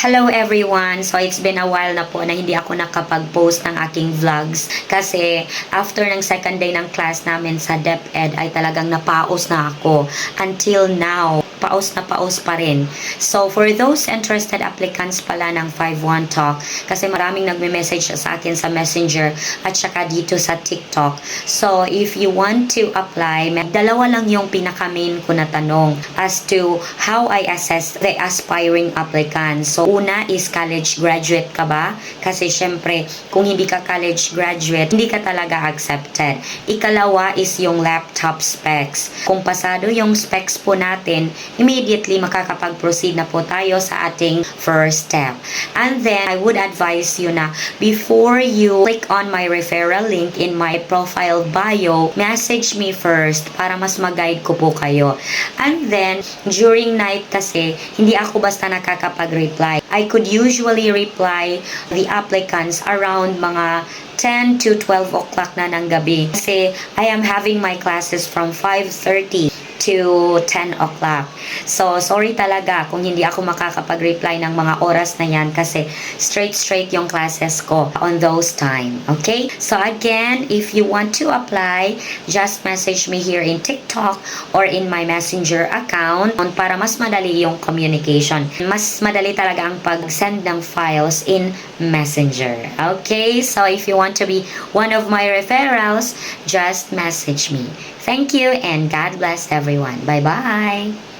Hello everyone! So it's been a while na po na hindi ako nakapag-post ng aking vlogs kasi after ng second day ng class namin sa DepEd ay talagang napaos na ako. Until now, paos na paos pa rin. So for those interested applicants pala ng 5-1 Talk, kasi maraming nagme-message sa akin sa Messenger at saka dito sa TikTok. So if you want to apply, dalawa lang yung pinaka-main ko na tanong as to how I assess the aspiring applicants. So una is college graduate ka ba? Kasi syempre, kung hindi ka college graduate, hindi ka talaga accepted. Ikalawa is yung laptop specs. Kung pasado yung specs po natin, immediately makakapag-proceed na po tayo sa ating first step. And then, I would advise you na before you click on my referral link in my profile bio, message me first para mas mag-guide ko po kayo. And then, during night kasi, hindi ako basta nakakapag-reply. I could usually reply the applicants around mga 10 to 12 o'clock na ng gabi. Kasi I am having my classes from 5:30 to 10 o'clock. So, sorry talaga kung hindi ako makakapag-reply ng mga oras na yan kasi straight yung classes ko on those time. Okay? So, again, if you want to apply, just message me here in TikTok or in my Messenger account para mas madali yung communication. Mas madali talaga ang pag-send ng files in Messenger. Okay? So, if you want to be one of my referrals, just message me. Thank you and God bless everyone. Bye-bye.